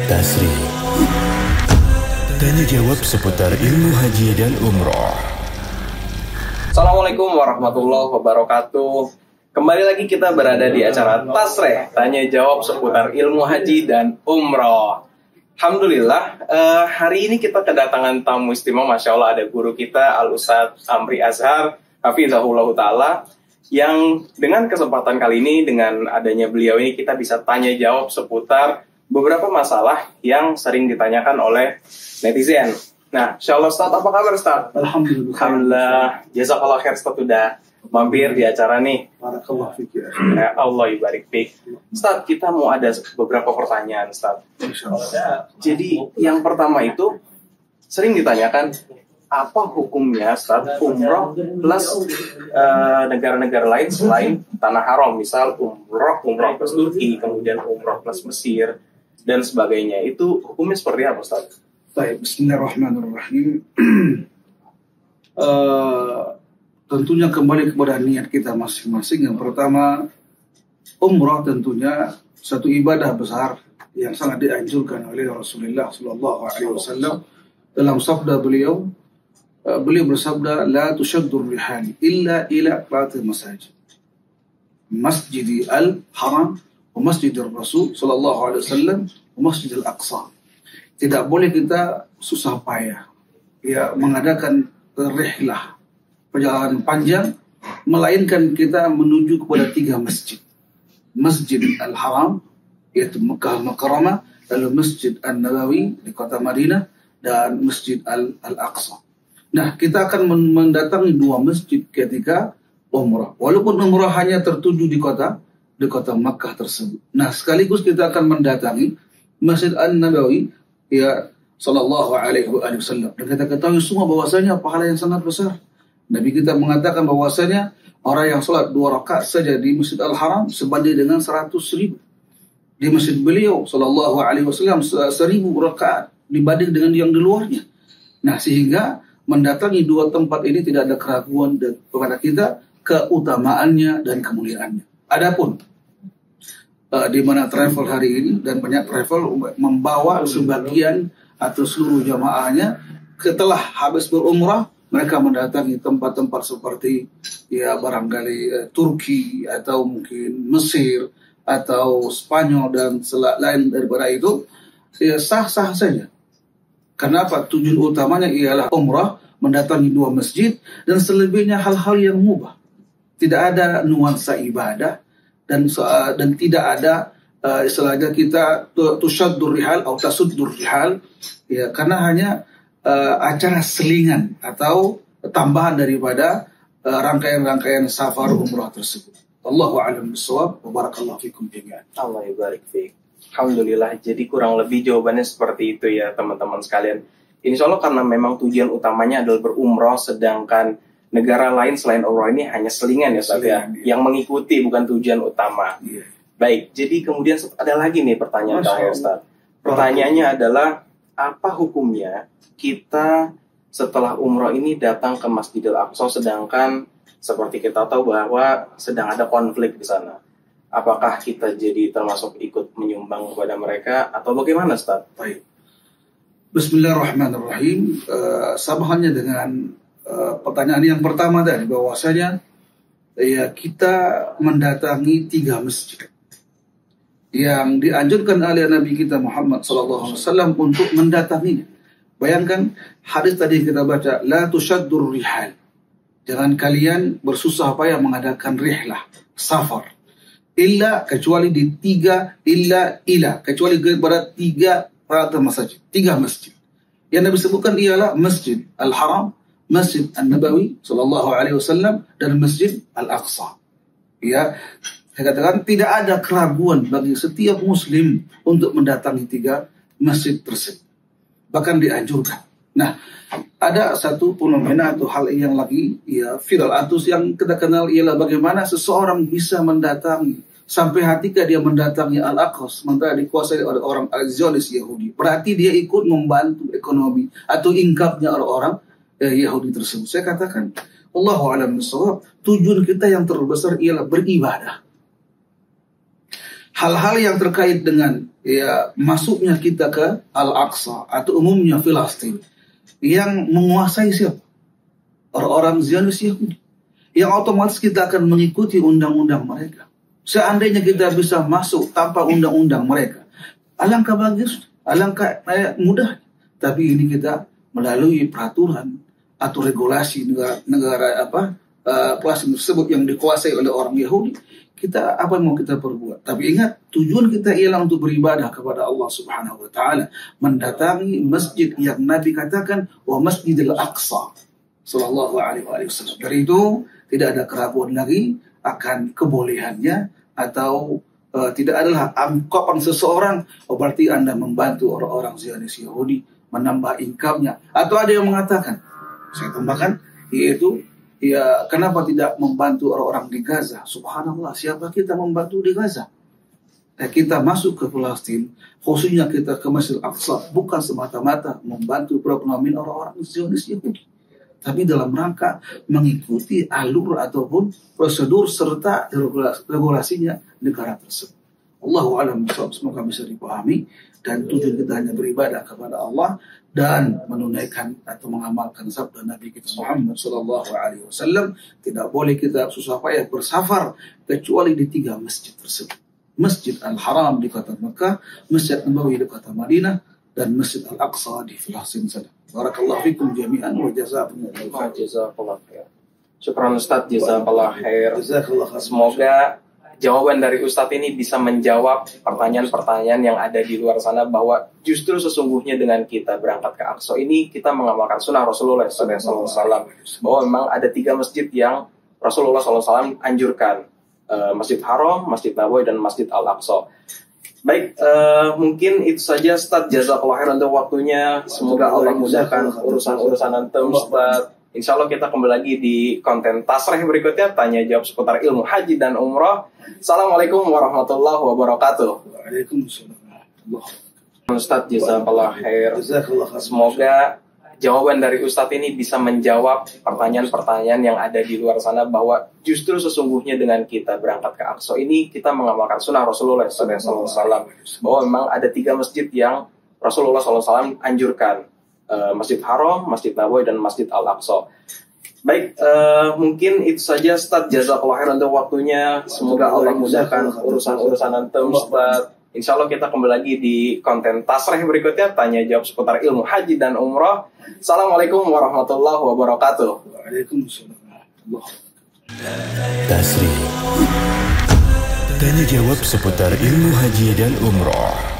Tasri. Tanya jawab seputar ilmu haji dan umroh. Assalamualaikum warahmatullahi wabarakatuh. Kembali lagi kita berada di acara Tasreh, tanya jawab seputar ilmu haji dan umroh. Alhamdulillah, hari ini kita kedatangan tamu istimewa. Masya Allah, ada guru kita Al-Ustadz Amri Azhar Hafizahullah Ta'ala, yang dengan kesempatan kali ini, dengan adanya beliau ini, kita bisa tanya jawab seputar beberapa masalah yang sering ditanyakan oleh netizen. Nah, Insya Allah Ustadz, apa kabar Ustadz? Alhamdulillah. Alhamdulillah, jazakallah khair Ustadz udah mampir di acara nih. Barakallah fik ya. Ya Allah ibarik fik. Ustadz, kita mau ada beberapa pertanyaan Ustadz. Insyaallah. Jadi yang pertama itu sering ditanyakan, apa hukumnya Ustadz umroh plus negara-negara lain selain tanah haram, misal umroh plus Turki, kemudian umroh plus Mesir dan sebagainya, itu hukumnya seperti apa Ustadz? Baik, bismillahirrahmanirrahim. Tentunya kembali kepada niat kita masing-masing. Yang pertama, umrah tentunya satu ibadah besar yang sangat dianjurkan oleh Rasulullah SAW. Dalam sabda beliau bersabda, la tushaddur rihal illa ila qiratil masajid, masjidi al-haram wa masjidil rasul sallallahu alaihi wasallam wa masjidil aqsa. Tidak boleh kita susah payah ya mengadakan rihlah, perjalanan panjang, melainkan kita menuju kepada 3 masjid. Masjid al-haram, yaitu Mekah Mukarramah, lalu Masjid An-Nabawi di kota Madinah, dan Masjid Al-Aqsa. Nah, kita akan mendatangi 2 masjid ketika umrah. Walaupun umrah hanya tertuju di kota Makkah tersebut. Nah, sekaligus kita akan mendatangi Masjid An-Nabawi ya sallallahu alaihi wasallam. Dan kita ketahui semua bahwasanya pahala yang sangat besar. Nabi kita mengatakan bahwasanya orang yang sholat 2 rakaat saja di Masjid Al-Haram sebanding dengan 100.000 di masjid beliau sallallahu alaihi wasallam, 1.000 rakaat dibanding dengan yang di luarnya. Nah, sehingga mendatangi 2 tempat ini tidak ada keraguan kepada kita keutamaannya dan kemuliaannya. Adapun di mana travel hari ini, dan banyak travel membawa sebagian atau seluruh jamaahnya setelah habis berumrah, mereka mendatangi tempat-tempat seperti ya barangkali Turki atau mungkin Mesir atau Spanyol dan lain daripada itu, ya sah-sah saja. Kenapa? Tujuan utamanya ialah umrah, mendatangi 2 masjid, dan selebihnya hal-hal yang mubah. Tidak ada nuansa ibadah dan tidak ada istilahnya kita tushaddur rihal atau tasuddur rihal, ya, karena hanya acara selingan atau tambahan daripada rangkaian-rangkaian safar umrah tersebut. Allahu a'lam bishawab wa barakallahu fikum jami'an. Allah ibarik fik. Alhamdulillah, jadi kurang lebih jawabannya seperti itu ya teman-teman sekalian. Insya Allah karena memang tujuan utamanya adalah berumroh, sedangkan negara lain selain umroh ini hanya selingan ya Ustaz ya, yang mengikuti bukan tujuan utama. Baik, jadi kemudian ada lagi nih pertanyaan terakhir Ustaz. Pertanyaannya adalah, apa hukumnya kita setelah umroh ini datang ke Masjidil Aqsa, sedangkan seperti kita tahu bahwa sedang ada konflik di sana? Apakah kita jadi termasuk ikut menyumbang kepada mereka atau bagaimana Ustaz? Baik. Bismillahirrahmanirrahim. Samahannya dengan pertanyaan yang pertama tadi, bahwasanya ya kita mendatangi 3 masjid yang dianjurkan oleh Nabi kita Muhammad SAW untuk mendatanginya. Bayangkan hadis tadi kita baca, la tushaddur rihal. Jangan kalian bersusah payah mengadakan rihlah, safar. Illa, kecuali di 3, kecuali kepada 3 masjid. 3 masjid. Yang Nabi sebutkan ialah Masjid Al-Haram, Masjid An-Nabawi sallallahu alaihi wasallam, dan Masjid Al-Aqsa. Ya, saya katakan tidak ada keraguan bagi setiap muslim untuk mendatangi 3 masjid tersebut. Bahkan dianjurkan. Nah, ada satu fenomena atau hal yang lagi ya viral atau yang kita kenal ialah bagaimana seseorang bisa mendatangi sampai ketika dia mendatangi Al-Aqsa sementara dikuasai oleh orang Zionis Yahudi. Berarti dia ikut membantu ekonomi atau income-nya orang Yahudi tersebut. Saya katakan, Allahu a'lam bishawab, tujuan kita yang terbesar ialah beribadah. Hal-hal yang terkait dengan ya masuknya kita ke Al-Aqsa atau umumnya Filastin, yang menguasai siapa? Orang-orang Zionis Yahudi. Yang otomatis kita akan mengikuti undang-undang mereka. Seandainya kita bisa masuk tanpa undang-undang mereka, alangkah bagus, alangkah mudah. Tapi ini kita melalui peraturan atau regulasi negara kelas tersebut yang dikuasai oleh orang Yahudi. Kita apa yang mau kita perbuat? Tapi ingat, tujuan kita ialah untuk beribadah kepada Allah Subhanahu wa taala, mendatangi masjid yang Nabi katakan wa Masjidil Aqsa sallallahu alaihi wasallam. Dari itu tidak ada keraguan lagi akan kebolehannya atau tidak adalah anggapan seseorang berarti Anda membantu orang-orang Zionis Yahudi menambah income-nya. Atau ada yang mengatakan, saya tambahkan, yaitu ya kenapa tidak membantu orang-orang di Gaza? Subhanallah, siapa kita membantu di Gaza? Kita masuk ke Palestina, khususnya kita ke Masjid Al-Aqsa, bukan semata-mata membantu perekonomian orang-orang Zionis Yahudi, tapi dalam rangka mengikuti alur ataupun prosedur serta regulasinya negara tersebut. Allahu a'lam bishawab, semoga bisa dipahami, dan tujuan kita hanya beribadah kepada Allah dan menunaikan atau mengamalkan sabda Nabi kita Muhammad sallallahu alaihi wasallam. Tidak boleh kita susah payah bersafar kecuali di 3 masjid tersebut. Masjid Al-Haram di kota Mekah, Masjid Nabawi di kota Madinah, dan Masjid Al-Aqsa di Filastin sana. Barakallahu fikum jami'an wa jazakumullahu khairan. Jazakallah khair. Syukran Ustaz, jazakallah khair. Jazakallah khair. Semoga jawaban dari Ustadz ini bisa menjawab pertanyaan-pertanyaan yang ada di luar sana, bahwa justru sesungguhnya dengan kita berangkat ke Aqsa ini kita mengamalkan sunnah Rasulullah SAW, bahwa memang ada 3 masjid yang Rasulullah SAW anjurkan, Masjid Haram, Masjid Nabawi, dan Masjid Al-Aqsa. Baik, mungkin itu saja Ustadz, jazakallah khair untuk waktunya. Semoga Allah mudahkan urusan-urusan antum Ustadz. Insya Allah kita kembali lagi di konten tasrih berikutnya, tanya jawab seputar ilmu haji dan umrah. Assalamualaikum warahmatullahi wabarakatuh. Waalaikumsalam. Ustadz, jazakallah khair. Semoga jawaban dari Ustadz ini bisa menjawab pertanyaan-pertanyaan yang ada di luar sana, bahwa justru sesungguhnya dengan kita berangkat ke Aqsa ini kita mengamalkan sunnah Rasulullah SAW, bahwa memang ada 3 masjid yang Rasulullah SAW anjurkan, Masjid Haram, Masjid Nabawi, dan Masjid Al-Aqsa. Baik, mungkin itu saja Ustadz, jazakallah khair untuk waktunya. Semoga Allah mudahkan urusan-urusan antum Ustadz. Insya Allah kita kembali lagi di konten tasrih berikutnya, tanya jawab seputar ilmu haji dan umrah. Assalamualaikum warahmatullahi wabarakatuh. Waalaikumsalam. Tasrih, tanya jawab seputar ilmu haji dan umrah.